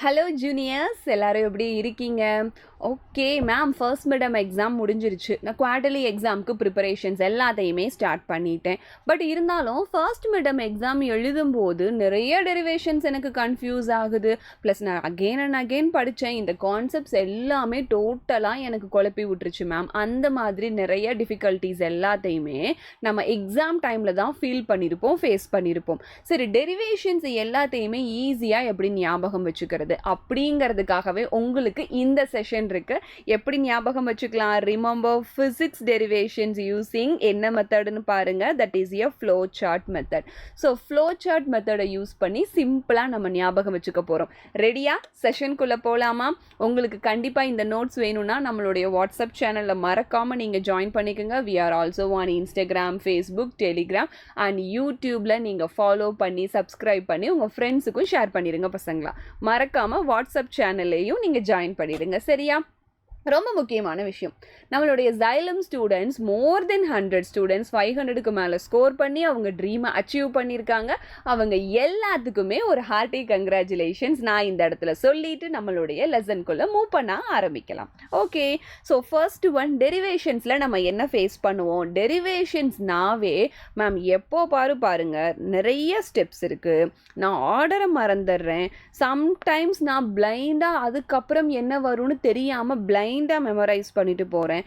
Hello juniors, எல்லாரும் எப்படி இருக்கீங்க? ஓகே மேம், ஃபர்ஸ்ட் மிடம் எக்ஸாம் முடிஞ்சிருச்சு. நான் குவார்டர்லி எக்ஸாமுக்கு ப்ரிப்பரேஷன்ஸ் எல்லாத்தையுமே ஸ்டார்ட் பண்ணிட்டேன். பட் இருந்தாலும் ஃபர்ஸ்ட் மிடம் எக்ஸாம் எழுதும்போது நிறைய டெரிவேஷன்ஸ் எனக்கு கன்ஃபியூஸ் ஆகுது. ப்ளஸ் நான் அகெயின் அண்ட் அகெயின் படித்தேன். இந்த கான்செப்ட்ஸ் எல்லாமே டோட்டலாக எனக்கு குழப்பி விட்டுருச்சு மேம். அந்த மாதிரி நிறைய டிஃபிகல்ட்டிஸ் எல்லாத்தையுமே நம்ம எக்ஸாம் டைமில் தான் ஃபீல் பண்ணியிருப்போம், ஃபேஸ் பண்ணியிருப்போம். சரி, டெரிவேஷன்ஸ் எல்லாத்தையுமே ஈஸியாக எப்படி ஞாபகம் வச்சுக்கிறது அப்படிங்கிறதுக்காகவே உங்களுக்கு இந்த செஷன் இருக்கு. எப்படி ஞாபகம் வச்சுக்கலாம்? ரிமெம்பர் பிசிக்ஸ் டெரிவேஷன்ஸ் யூசிங் என்ன மெத்தட்னு பாருங்க. That is a flow chart method. So flow chart மெத்தடை யூஸ் பண்ணி சிம்பிளா நம்ம ஞாபகம் வச்சுக்க போறோம். ரெடியா? செஷனுக்குள்ள போலாமா? உங்களுக்கு கண்டிப்பா இந்த நோட்ஸ் வேணும்னா நம்மளுடைய வாட்ஸ்அப் சேனல்ல மறக்காம நீங்க ஜாயின் பண்ணிக்கோங்க. We are also on Instagram, Facebook, Telegram and யூடியூப்ல நீங்க ஃபாலோ பண்ணி சப்ஸ்கிரைப் பண்ணி உங்க ஃப்ரெண்ட்ஸுக்கும் ஷேர் பண்ணிடுங்க பசங்களா. மறக்காம வாட்ஸ்அப் சேனல்லையும் நீங்க ஜாயின் பண்ணிடுங்க. சரியா? ரொம்ப முக்கியமான விஷயம், நம்மளுடைய ஜைலம் ஸ்டூடெண்ட்ஸ் மோர் தென் 100 ஸ்டூடெண்ட்ஸ் 500க்கு மேலே ஸ்கோர் பண்ணி அவங்க ட்ரீமை அச்சீவ் பண்ணியிருக்காங்க. அவங்க எல்லாத்துக்குமே ஒரு ஹார்ட்டி கங்க்ராச்சுலேஷன்ஸ் நான் இந்த இடத்துல சொல்லிட்டு நம்மளுடைய லெசனுக்குள்ளே மூவ் பண்ண ஆரம்பிக்கலாம். ஓகே, ஸோ ஃபர்ஸ்ட் ஒன், டெரிவேஷன்ஸில் நம்ம என்ன ஃபேஸ் பண்ணுவோம்? டெரிவேஷன்ஸ்னாவே மேம் எப்போ பாருங்க நிறைய ஸ்டெப்ஸ் இருக்குது, நான் ஆர்டரை மறந்துடுறேன், சம்டைம்ஸ் நான் பிளைண்டாக அதுக்கப்புறம் என்ன வரும்னு தெரியாமல் பிளைண்டாக மெமரைஸ் பண்ணிட்டு போகிறேன்.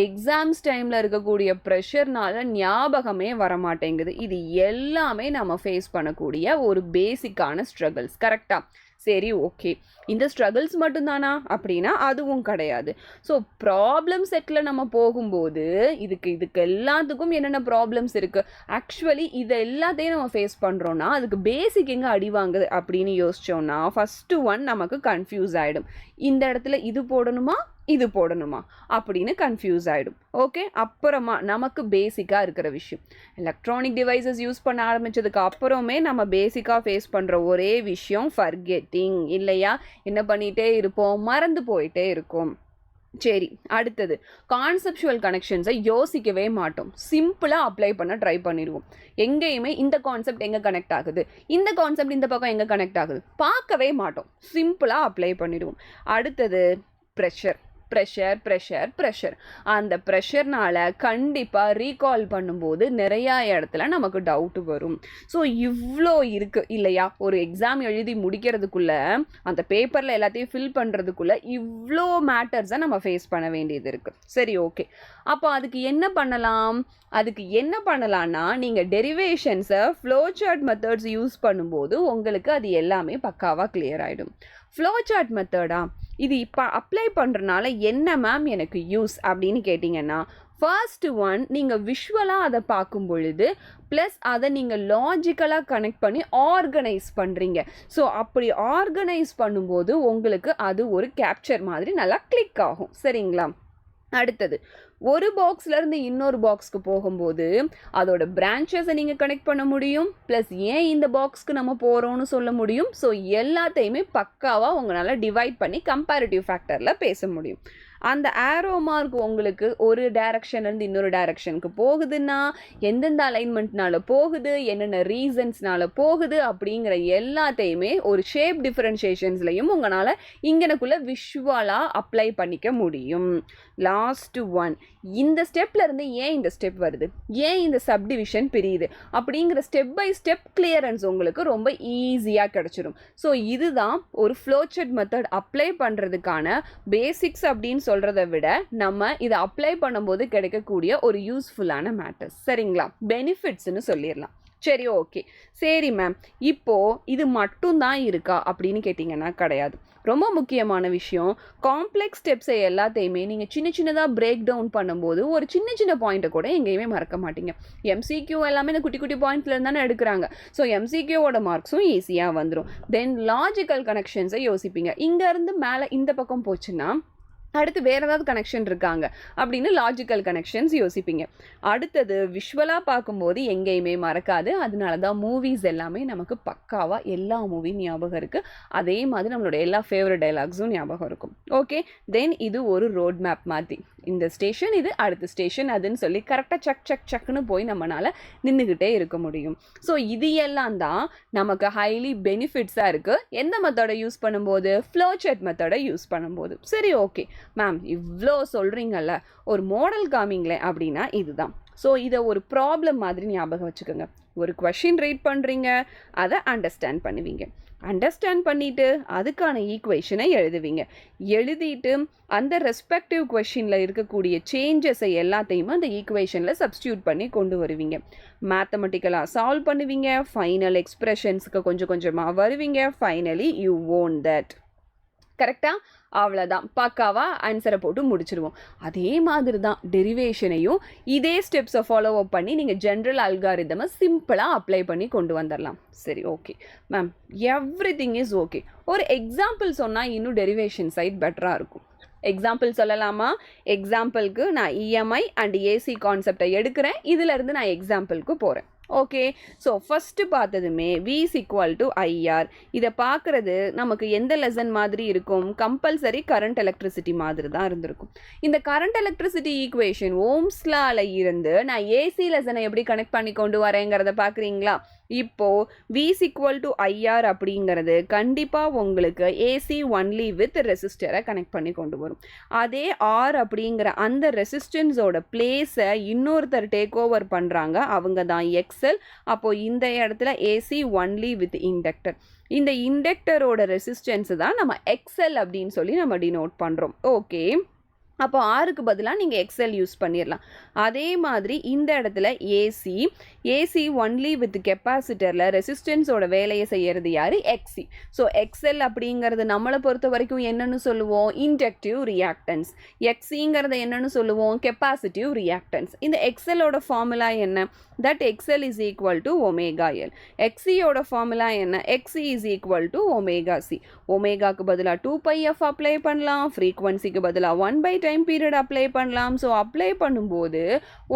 எக்ஸாம்ஸ் டைமில் இருக்கக்கூடிய ப்ரெஷர்னால ஞாபகமே வரமாட்டேங்குது. இது எல்லாமே நம்ம ஃபேஸ் பண்ணக்கூடிய ஒரு பேசிக்கான ஸ்ட்ரகிள்ஸ். கரெக்டாக? சரி, ஓகே, இந்த ஸ்ட்ரகிள்ஸ் மட்டும்தானா அப்படின்னா அதுவும் கிடையாது. ஸோ ப்ராப்ளம் செட்டில் நம்ம போகும்போது இதுக்கு எல்லாத்துக்கும் என்னென்ன ப்ராப்ளம்ஸ் இருக்குது, ஆக்சுவலி இதை எல்லாத்தையும் நம்ம ஃபேஸ் பண்ணுறோன்னா அதுக்கு பேசிக் எங்கே அடி வாங்குது அப்படின்னு யோசிச்சோன்னா ஃபஸ்ட்டு ஒன் நமக்கு கன்ஃபியூஸ் ஆகிடும். இந்த இடத்துல இது போடணுமா இது போடணுமா அப்படின்னு கன்ஃபியூஸ் ஆகிடும். ஓகே, அப்புறமா நமக்கு பேசிக்காக இருக்கிற விஷயம், எலக்ட்ரானிக் டிவைசஸ் யூஸ் பண்ண ஆரம்பித்ததுக்கு அப்புறமே நம்ம பேசிக்காக ஃபேஸ் பண்ணுற ஒரே விஷயம் ஃபர்கெட்டிங். இல்லையா? என்ன பண்ணிகிட்டே இருப்போம், மறந்து போயிட்டே இருக்கும். சரி, அடுத்தது கான்செப்சுவல் கனெக்ஷன்ஸை யோசிக்கவே மாட்டோம், சிம்பிளாக அப்ளை பண்ண ட்ரை பண்ணிடுவோம். எங்கேயுமே இந்த கான்செப்ட் எங்கே கனெக்ட் ஆகுது, இந்த கான்செப்ட் இந்த பக்கம் எங்கே கனெக்ட் ஆகுது பார்க்கவே மாட்டோம், சிம்பிளாக அப்ளை பண்ணிடுவோம். அடுத்தது ப்ரெஷர். ப்ரெஷர் ப்ரெஷர் ப்ரெஷர் அந்த ப்ரெஷர்னால் கண்டிப்பாக ரீகால் பண்ணும்போது நிறையா இடத்துல நமக்கு டவுட்டு வரும். ஸோ இவ்வளோ இருக்குது இல்லையா? ஒரு எக்ஸாம் எழுதி முடிக்கிறதுக்குள்ளே அந்த பேப்பரில் எல்லாத்தையும் ஃபில் பண்ணுறதுக்குள்ளே இவ்வளோ மேட்டர்ஸை நம்ம ஃபேஸ் பண்ண வேண்டியது இருக்குது. சரி, ஓகே, அப்போ அதுக்கு என்ன பண்ணலான்னா நீங்கள் டெரிவேஷன்ஸை ஃப்ளோ சார்ட் மெத்தட்ஸ் யூஸ் பண்ணும்போது உங்களுக்கு அது எல்லாமே பக்காவாக கிளியர் ஆகிடும். ஃப்ளோ சார்ட் மெத்தடா இது இப்போ அப்ளை பண்ணுறனால என்ன மேம் எனக்கு யூஸ் அப்படின்னு கேட்டிங்கன்னா, ஃபர்ஸ்ட் ஒன், நீங்கள் விஷுவலாக அதை பார்க்கும் பொழுது ப்ளஸ் அதை நீங்கள் லாஜிக்கலாக கனெக்ட் பண்ணி ஆர்கனைஸ் பண்ணுறீங்க. ஸோ அப்படி ஆர்கனைஸ் பண்ணும்போது உங்களுக்கு அது ஒரு கேப்சர் மாதிரி நல்லா கிளிக் ஆகும். சரிங்களா? அடுத்தது, ஒரு பாக்ஸ்லேருந்து இன்னொரு பாக்ஸ்க்கு போகும்போது அதோட பிரான்ச்சஸை நீங்கள் கனெக்ட் பண்ண முடியும், ப்ளஸ் ஏன் இந்த பாக்ஸ்க்கு நம்ம போகிறோன்னு சொல்ல முடியும். ஸோ எல்லாத்தையுமே பக்காவாக உங்களால் டிவைட் பண்ணி கம்பேரிட்டிவ் ஃபேக்டரில் பேச முடியும். அந்த ஆரோ மார்க் உங்களுக்கு ஒரு டைரக்ஷன்லேருந்து இன்னொரு டைரக்ஷனுக்கு போகுதுன்னா எந்தெந்த அலைன்மெண்ட்னால போகுது, என்னென்ன ரீசன்ஸ்னால போகுது அப்படிங்கிற எல்லாத்தையுமே ஒரு ஷேப் டிஃப்ரென்ஷியேஷன்ஸ்லையும் உங்களால் இங்கனக்குள்ளே விஷுவலாக அப்ளை பண்ணிக்க முடியும். லாஸ்ட் ஒன், இந்த ஸ்டெப்லேருந்து ஏன் இந்த ஸ்டெப் வருது, ஏன் இந்த சப்டிவிஷன் பிரியுது அப்படிங்கிற ஸ்டெப் பை ஸ்டெப் கிளியரன்ஸ் உங்களுக்கு ரொம்ப ஈஸியாக கிடச்சிரும். ஸோ இதுதான் ஒரு ஃப்ளோ சார்ட் மெத்தட் அப்ளை பண்ணுறதுக்கான பேசிக்ஸ் அப்படின்னு சொல்கிறத விட நம்ம இதை அப்ளை பண்ணும்போது கிடைக்கக்கூடிய ஒரு யூஸ்ஃபுல்லான மேட்டர்ஸ். சரிங்களா? பெனிஃபிட்ஸ்னு சொல்லிடலாம். சரி, ஓகே, சரி மேம், இப்போது இது மட்டும்தான் இருக்கா அப்படின்னு கேட்டிங்கன்னா கிடையாது. ரொம்ப முக்கியமான விஷயம், காம்ப்ளெக்ஸ் ஸ்டெப்ஸை எல்லாத்தையுமே நீங்கள் சின்னதாக பிரேக் டவுன் பண்ணும்போது ஒரு சின்ன பாயிண்ட்டை கூட எங்கேயுமே மறக்க மாட்டீங்க. எம்சிக்யூ எல்லாமே இந்த குட்டி பாயிண்ட்லேருந்து தானே எடுக்கிறாங்க. ஸோ எம்சிக்யூவோட மார்க்ஸும் ஈஸியாக வந்துடும். தென் லாஜிக்கல் கனெக்ஷன்ஸை யோசிப்பீங்க. இங்கேருந்து மேலே இந்த பக்கம் போச்சுன்னா அடுத்து வேறு ஏதாவது கனெக்ஷன் இருக்காங்க அப்படின்னு லாஜிக்கல் கனெக்ஷன்ஸ் யோசிப்பீங்க. அடுத்தது விஷுவலாக பார்க்கும்போது எங்கேயுமே மறக்காது. அதனால தான் மூவிஸ் எல்லாமே நமக்கு பக்காவாக எல்லா மூவியும் ஞாபகம் இருக்குது. அதே மாதிரி நம்மளோட எல்லா ஃபேவரட் டைலாக்ஸும் ஞாபகம் இருக்கும். ஓகே, தென் இது ஒரு ரோட் மேப் மாதிரி. இந்த ஸ்டேஷன் இது, அடுத்த ஸ்டேஷன் அதுன்னு சொல்லி கரெக்டாக சக்குன்னு போய் நம்மளால் நின்றுக்கிட்டே இருக்க முடியும். ஸோ இது எல்லாம் தான் நமக்கு ஹைலி பெனிஃபிட்ஸாக இருக்குது எந்த மெத்தடை யூஸ் பண்ணும்போது, ஃப்ளோ சார்ட் மெத்தடை யூஸ் பண்ணும்போது. சரி, ஓகே மேம் இவ்வளோ சொல்கிறீங்கல்ல, ஒரு மாடல் காமிங்களே அப்படின்னா இதுதான். ஸோ இதை ஒரு ப்ராப்ளம் மாதிரி ஞாபகம் வச்சுக்கோங்க. ஒரு கொஷின் ரீட் பண்ணுறீங்க, அதை அண்டர்ஸ்டாண்ட் பண்ணுவீங்க. அண்டர்ஸ்டாண்ட் பண்ணிவிட்டு அதுக்கான ஈக்குவேஷனை எழுதிட்டு அந்த ரெஸ்பெக்டிவ் கொஷினில் இருக்கக்கூடிய சேஞ்சஸை எல்லாத்தையுமே அந்த ஈக்குவேஷனில் சப்ஸ்டியூட் பண்ணி கொண்டு வருவீங்க. மேத்தமெட்டிக்கலாக சால்வ் பண்ணுவீங்க. ஃபைனல் எக்ஸ்பிரஷன்ஸுக்கு கொஞ்சம் கொஞ்சமாக வருவீங்க. Finally you own that. கரெக்டாக? அவ்வளோதான், பக்காவாக ஆன்சரை போட்டு முடிச்சிடுவோம். அதே மாதிரி தான் டெரிவேஷனையும் இதே ஸ்டெப்ஸை ஃபாலோ அப் பண்ணி நீங்கள் ஜென்ரல் அல்காரிதமை சிம்பிளாக அப்ளை பண்ணி கொண்டு வந்துடலாம். சரி, okay ma'am, everything is okay. ஒரு எக்ஸாம்பிள் சொன்னால் இன்னும் டெரிவேஷன் சைட் பெட்டராக இருக்கும். எக்ஸாம்பிள் சொல்லலாமா? எக்ஸாம்பிளுக்கு நான் இஎம்ஐ அண்ட் ஏசி கான்செப்டை எடுக்கிறேன். இதிலேருந்து நான் எக்ஸாம்பிளுக்கு போகிறேன். ஓகே, ஸோ ஃபஸ்ட்டு பார்த்ததுமே V = IR. இதை பார்க்குறது நமக்கு எந்த லெசன் மாதிரி இருக்கும்? கம்பல்சரி கரண்ட் எலக்ட்ரிசிட்டி மாதிரி தான் இருந்திருக்கும். இந்த கரண்ட் எலக்ட்ரிசிட்டி ஈக்குவேஷன் ஓம்ஸ்லால இருந்து நான் ஏசி லெசனை எப்படி கனெக்ட் பண்ணி கொண்டு வரேங்கிறத பார்க்குறீங்களா? இப்போது V = IR அப்படிங்கிறது கண்டிப்பாக உங்களுக்கு ஏசி ஒன்லி வித் ரெசிஸ்டரை கனெக்ட் பண்ணி கொண்டு வரும். அதே R அப்படிங்கிற அந்த ரெசிஸ்டன்ஸோட பிளேஸை இன்னொருத்தர் டேக் ஓவர் பண்ணுறாங்க, அவங்க தான் XL. அப்போது இந்த இடத்துல ஏசி ஒன்லி வித் இண்டக்டர். இந்த இண்டக்டரோட ரெசிஸ்டன்ஸு தான் நம்ம XL அப்படின்னு சொல்லி நம்ம டினோட் பண்ணுறோம். ஓகே, அப்போ ஆருக்கு பதிலாக நீங்கள் எக்ஸல் யூஸ் பண்ணிடலாம். அதே மாதிரி இந்த இடத்துல ஏசி ஒன்லி வித் கெப்பாசிட்டரில் ரெசிஸ்டன்ஸோட வேலையை செய்கிறது யார்? XC. ஸோ எக்ஸல் அப்படிங்கிறது நம்மளை பொறுத்த வரைக்கும் என்னென்னு சொல்லுவோம்? Inductive reactance. XCங்கிறத என்னென்னு சொல்லுவோம்? Capacitive reactance. இந்த எக்ஸலோட ஃபார்முலா என்ன? That XL = ωL. XCயோட ஃபார்முலா என்ன? XC = ωc. ஒமேகாக்கு பதிலாக 2πf அப்ளை பண்ணலாம், ஃப்ரீக்வன்சிக்கு பதிலாக 1/time டைம் பீரியட் அப்ளை பண்ணலாம். ஸோ அப்ளை பண்ணும்போது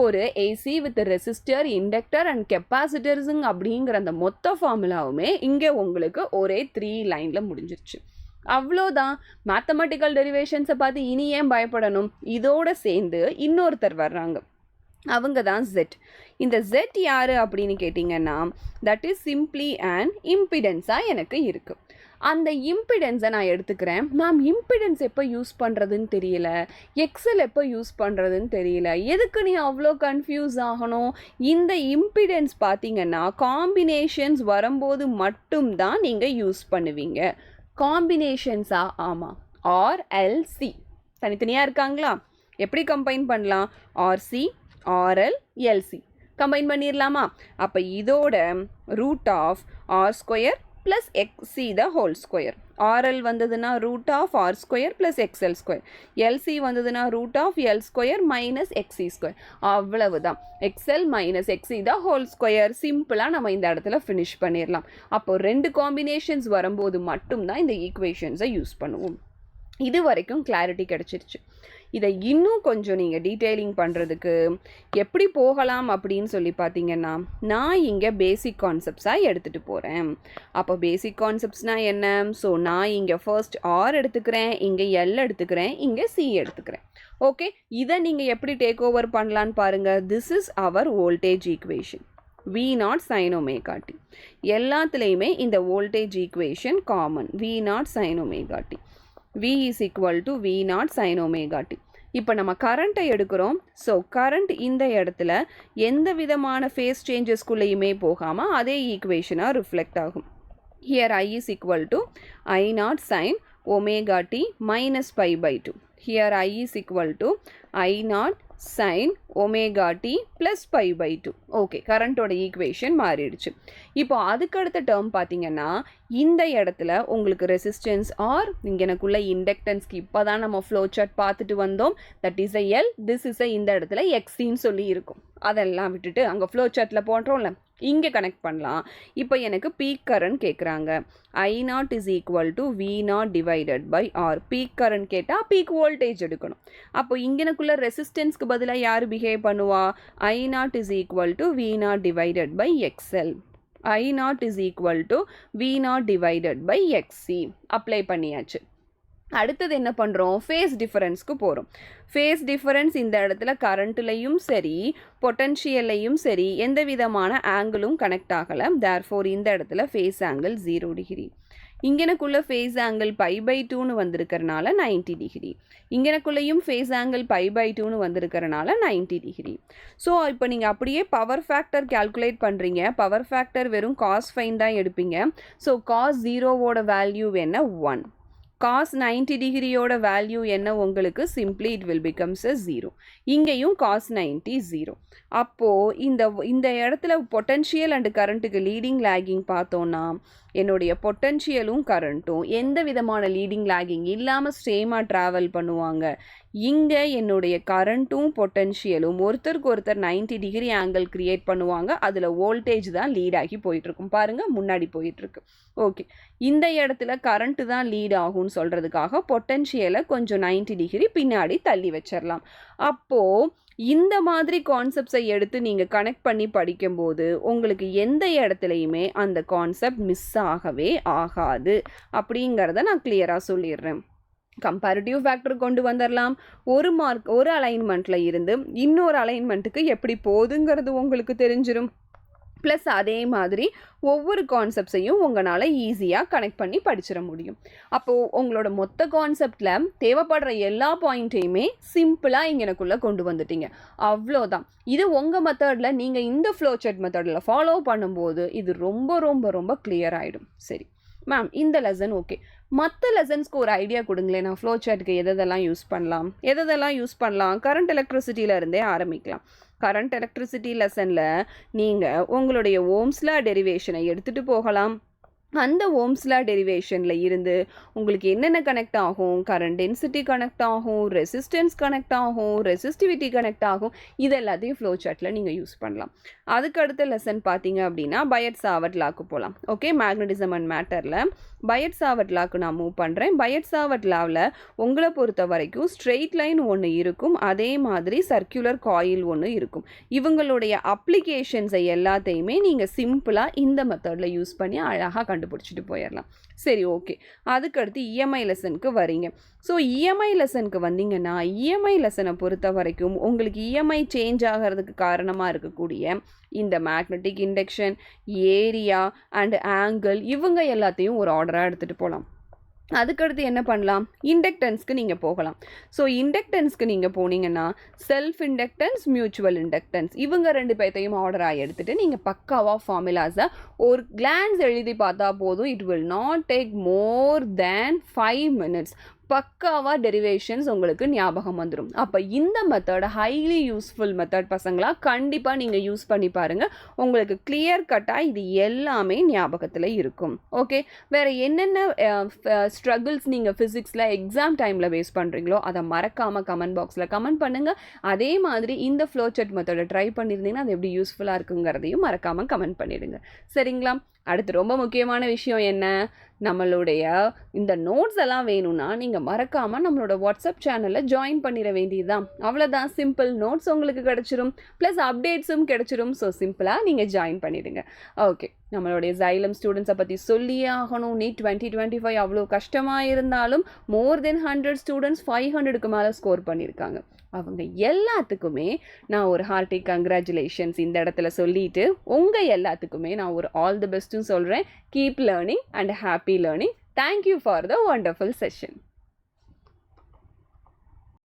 ஒரு AC with resistor, inductor and கெப்பாசிட்டர்ஸுங்க அப்படிங்கிற அந்த மொத்த ஃபார்முலாவுமே இங்கே உங்களுக்கு ஒரே 3 லைனில் முடிஞ்சிருச்சு. அவ்வளோதான். மேத்தமெட்டிக்கல் டெரிவேஷன்ஸை பார்த்து இனி ஏன் பயப்படணும்? இதோடு சேர்ந்து இன்னொருத்தர் வர்றாங்க, அவங்க தான் Z. இந்த Z யார் அப்படின்னு கேட்டிங்கன்னா, தட் இஸ் சிம்ப்ளி அண்ட் இம்பிடென்ஸாக எனக்கு இருக்குது. அந்த இம்பிடென்ஸை நான் எடுத்துக்கிறேன். மேம் இம்பிடென்ஸ் எப்போ யூஸ் பண்ணுறதுன்னு தெரியல, எக்ஸல் எப்போ யூஸ் பண்ணுறதுன்னு தெரியல, எதுக்கு நீ அவ்வளோ கன்ஃபியூஸ் ஆகணும்? இந்த இம்பிடென்ஸ் பார்த்தீங்கன்னா காம்பினேஷன்ஸ் வரும்போது மட்டும்தான் நீங்கள் யூஸ் பண்ணுவீங்க. காம்பினேஷன்ஸா? ஆமாம், RLC தனித்தனியாக இருக்காங்களா? எப்படி கம்பைன் பண்ணலாம்? RC RL LC கம்பைன் பண்ணிடலாமா? அப்போ இதோட √R² + XC the whole square. RL வந்ததுன்னா √R² + XL². LC வந்ததுன்னா √L² - XC². அவ்வளவுதான். XL - XC the whole square. சிம்பிளாக நம்ம இந்த இடத்துல ஃபினிஷ் பண்ணிடலாம். அப்போ 2 காம்பினேஷன்ஸ் வரும்போது மட்டும்தான் இந்த ஈக்குவேஷன்ஸை யூஸ் பண்ணுவோம். இது வரைக்கும் கிளாரிட்டி கிடச்சிருச்சு. இதை இன்னும் கொஞ்சம் நீங்கள் டீட்டெயிலிங் பண்ணுறதுக்கு எப்படி போகலாம் அப்படின்னு சொல்லி பார்த்தீங்கன்னா, நான் இங்கே பேசிக் கான்செப்ட்ஸாக எடுத்துகிட்டு போகிறேன். அப்போ பேசிக் கான்செப்ட்ஸ்னால் என்ன? ஸோ நான் இங்கே ஃபர்ஸ்ட் R எடுத்துக்கிறேன், இங்கே L எடுத்துக்கிறேன், இங்கே C எடுத்துக்கிறேன். ஓகே, இதை நீங்கள் எப்படி டேக் ஓவர் பண்ணலான்னு பாருங்கள். This is our voltage equation, V0 sin ωt. எல்லாத்துலேயுமே இந்த voltage equation common, V0 sin ωt. V = V0 sin ωt. இப்போ நம்ம கரண்ட்டை எடுக்கிறோம். ஸோ கரண்ட் இந்த இடத்துல எந்த விதமான ஃபேஸ் சேஞ்சஸ்குள்ளேயுமே போகாமல் அதே ஈக்குவேஷனாக ரிஃப்ளெக்ட் ஆகும். Here I = I0 sin ωt - π/2. Here I = I0 sin ωt + π/2. Okay, கரண்ட்டோட ஈக்குவேஷன் மாறிடுச்சு. இப்போ அதுக்கடுத்த டேர்ம் பார்த்தீங்கன்னா, இந்த இடத்துல உங்களுக்கு ரெசிஸ்டன்ஸ் R, இங்கே எனக்குள்ள இண்டக்டன்ஸ்க்கு இப்போ தான் நம்ம ஃப்ளோ சார்ட் பார்த்துட்டு வந்தோம். That is L, this is இந்த இடத்துல XCன்னு சொல்லி இருக்கும். அதெல்லாம் விட்டுட்டு அங்கே ஃப்ளோ சார்ட்டில் போடுறோம்ல, இங்கே கனெக்ட் பண்ணலாம். இப்போ எனக்கு பீக் கரண்ட் கேட்குறாங்க. I0 is equal to V0 divided by R. Peak current கேட்டால் பீக் வோல்டேஜ் எடுக்கணும். அப்போ இங்கனக்குள்ள ரெசிஸ்டன்ஸ்க்கு பதிலாக யார் பிஹேவ் பண்ணுவா? I0 is equal to V0 divided by XL. I0 is equal to V0 divided by XC. Apply பண்ணியாச்சு. அடுத்தது என்ன பண்ணுறோம்? ஃபேஸ் டிஃபரன்ஸ்க்கு போகிறோம். ஃபேஸ் டிஃபரன்ஸ் இந்த இடத்துல கரண்ட்லையும் சரி பொட்டன்ஷியல்லையும் சரி எந்த விதமான ஆங்கிளும் கனெக்ட் ஆகலை. தேர்ஃபோர் இந்த இடத்துல ஃபேஸ் ஆங்கிள் 0 டிகிரி. இங்கனக்குள்ள ஃபேஸ் ஆங்கிள் π/2ன்னு வந்திருக்கிறனால 90 டிகிரி. இங்கனக்குள்ளேயும் ஃபேஸ் ஆங்கிள் π/2ன்னு வந்திருக்கிறனால 90 டிகிரி. ஸோ இப்போ நீங்கள் அப்படியே பவர் ஃபேக்டர் கால்குலேட் பண்ணுறீங்க. பவர் ஃபேக்டர் வெறும் காஸ் ஃபைன் தான் எடுப்பீங்க. ஸோ காஸ் 0வோட வேல்யூ என்ன? 1. காஸ் 90 டிகிரியோட வேல்யூ என்ன உங்களுக்கு? Simply it will becomes a 0. இங்கேயும் காஸ் 90 0. அப்போது இந்த இடத்துல பொட்டன்ஷியல் அண்டு கரண்ட்டுக்கு லீடிங் லேகிங் பார்த்தோன்னா என்னுடைய பொட்டன்ஷியலும் கரண்ட்டும் எந்த விதமான லீடிங் லேகிங் இல்லாமல் சேமாக ட்ராவல் பண்ணுவாங்க. இங்கே என்னுடைய கரண்ட்டும் பொட்டன்ஷியலும் ஒருத்தருக்கு ஒருத்தர் 90 டிகிரி ஆங்கிள் க்ரியேட் பண்ணுவாங்க. அதில் வோல்டேஜ் தான் லீட் ஆகி போயிட்டுருக்கும். பாருங்கள், முன்னாடி போயிட்டுருக்கு. ஓகே, இந்த இடத்துல கரண்ட்டு தான் லீட் ஆகும்னு சொல்கிறதுக்காக பொட்டன்ஷியலை கொஞ்சம் 90 டிகிரி பின்னாடி தள்ளி வச்சிடலாம். அப்போது இந்த மாதிரி கான்செப்ட்ஸை எடுத்து நீங்கள் கனெக்ட் பண்ணி படிக்கும்போது உங்களுக்கு எந்த இடத்துலையுமே அந்த கான்செப்ட் மிஸ் ஆகவே ஆகாது அப்படிங்கிறத நான் கிளியராக சொல்லிடுறேன். கம்பேரிட்டிவ் ஃபேக்டர் கொண்டு வந்துடலாம். ஒரு அலைன்மெண்ட்டில் இருந்து இன்னொரு அலைன்மெண்ட்டுக்கு எப்படி போகுதுங்கிறது உங்களுக்கு தெரிஞ்சிடும். ப்ளஸ் அதே மாதிரி ஒவ்வொரு கான்செப்ட்ஸையும் உங்களால் ஈஸியாக கனெக்ட் பண்ணி படிச்சிட முடியும். அப்போது உங்களோட மொத்த கான்செப்டில் தேவைப்படுற எல்லா பாயிண்ட்டையுமே சிம்பிளாக இங்கனக்குள்ளே கொண்டு வந்துட்டீங்க. அவ்வளோதான். இது உங்கள் மெத்தடில் நீங்கள் இந்த ஃப்ளோ சார்ட் மெத்தடில் ஃபாலோ பண்ணும்போது இது ரொம்ப ரொம்ப ரொம்ப கிளியர் ஆகிடும். சரி மேம், இந்த லெசன் ஓகே. மற்ற லெசன்ஸ்க்கு ஒரு ஐடியா கொடுங்களேன். நான் ஃப்ளோ சார்ட்டுக்கு எதெல்லாம் யூஸ் பண்ணலாம்? கரண்ட் எலக்ட்ரிசிட்டியில் இருந்தே ஆரம்பிக்கலாம். கரண்ட் எலக்ட்ரிசிட்டி லெசனில் நீங்கள் உங்களுடைய ஓம்ஸ் லா டெரிவேஷனை எடுத்துகிட்டு போகலாம். அந்த ஓம்ஸ் லா டெரிவேஷனில் இருந்து உங்களுக்கு என்னென்ன கனெக்ட் ஆகும்? கரண்ட் டென்சிட்டி கனெக்ட் ஆகும், ரெசிஸ்டன்ஸ் கனெக்ட் ஆகும், ரெசிஸ்டிவிட்டி கனெக்ட் ஆகும். இது எல்லாத்தையும் ஃப்ளோ சார்ட்டில் நீங்கள் யூஸ் பண்ணலாம். அதுக்கு அடுத்த லெசன் பார்த்தீங்க அப்படின்னா பயட் சாவர்ட் லாக்கு போகலாம். ஓகே, மேக்னட்டிசம் அண்ட் மேட்டரில் பயட் சாவர்ட் லாக்கு நான் மூவ் பண்ணுறேன். பயட் சாவர்ட் லாவில் உங்களை பொறுத்த வரைக்கும் ஸ்ட்ரெயிட் லைன் ஒன்று இருக்கும், அதே மாதிரி சர்க்குலர் காயில் ஒன்று இருக்கும். இவங்களுடைய அப்ளிகேஷன்ஸை எல்லாத்தையுமே நீங்கள் சிம்பிளாக இந்த மெத்தடில் யூஸ் பண்ணி அழகாக கண்டுபிடிச்சிட்டு போயிடலாம். சரி, ஓகே. அதுக்கடுத்து இஎம்ஐ லெசனுக்கு வரீங்க. ஸோ இஎம்ஐ லெசனுக்கு வந்தீங்கன்னா இஎம்ஐ லெசனை பொறுத்த வரைக்கும் உங்களுக்கு இஎம்ஐ சேஞ்ச் ஆகிறதுக்கு காரணமாக இருக்கக்கூடிய இந்த magnetic induction, area and angle இவங்க எல்லாத்தையும் ஒரு ஆர்டராக எடுத்துகிட்டு போகலாம். அதுக்கடுத்து என்ன பண்ணலாம்? இண்டக்டன்ஸ்க்கு நீங்கள் போகலாம். ஸோ இண்டக்டன்ஸ்க்கு நீங்கள் போனீங்கன்னா செல்ஃப் இண்டக்டன்ஸ், மியூச்சுவல் இண்டக்டன்ஸ் இவங்க ரெண்டு பேர்த்தையும் ஆர்டராக எடுத்துகிட்டு நீங்கள் பக்காவாக ஃபார்முலாஸை ஒரு கிளான்ஸ் எழுதி பார்த்தா போதும். It will not take more than 5 minutes. பக்காவாக டெரிவேஷன்ஸ் உங்களுக்கு ஞாபகம் வந்துடும். அப்போ இந்த மெத்தட் ஹைலி யூஸ்ஃபுல் மெத்தட் பசங்களா, கண்டிப்பாக நீங்கள் யூஸ் பண்ணி பாருங்கள். உங்களுக்கு கிளியர் கட்டாக இது எல்லாமே ஞாபகத்தில் இருக்கும். ஓகே, வேறு என்னென்ன ஸ்ட்ரகிள்ஸ் நீங்கள் ஃபிசிக்ஸில் எக்ஸாம் டைமில் வேஸ்ட் பண்ணுறீங்களோ அதை மறக்காமல் கமெண்ட் பாக்ஸில் கமெண்ட் பண்ணுங்கள். அதே மாதிரி இந்த ஃப்ளோ சார்ட் மெத்தடை ட்ரை பண்ணியிருந்தீங்கன்னா அது எப்படி யூஸ்ஃபுல்லாக இருக்குங்கிறதையும் மறக்காமல் கமெண்ட் பண்ணிவிடுங்க. சரிங்களா? அடுத்து ரொம்ப முக்கியமான விஷயம் என்ன? நம்மளுடைய இந்த நோட்ஸ் எல்லாம் வேணும்னா நீங்கள் மறக்காமல் நம்மளோட வாட்ஸ்அப் சேனலில் ஜாயின் பண்ணிட வேண்டியதுதான். அவ்வளோதான், சிம்பிள். நோட்ஸ் உங்களுக்கு கிடச்சிரும், ப்ளஸ் அப்டேட்ஸும் கிடச்சிரும். ஸோ சிம்பிளாக நீங்கள் ஜாயின் பண்ணிவிடுங்க. ஓகே, நம்மளுடைய Xylem ஸ்டூடெண்ட்ஸை பற்றி சொல்லியே ஆகணும். நீட் 2025 அவ்வளோ கஷ்டமாக இருந்தாலும் மோர் தென் 100 ஸ்டூடெண்ட்ஸ் 500க்கு மேலே ஸ்கோர் பண்ணியிருக்காங்க. அவங்க எல்லாத்துக்குமே நான் ஒரு ஹார்ட்டி கங்க்ராச்சுலேஷன்ஸ் இந்த இடத்துல சொல்லிட்டு உங்கள் எல்லாத்துக்குமே நான் ஒரு ஆல் தி பெஸ்ட்டுன்னு சொல்கிறேன். Keep learning and happy learning. Thank you for the wonderful session.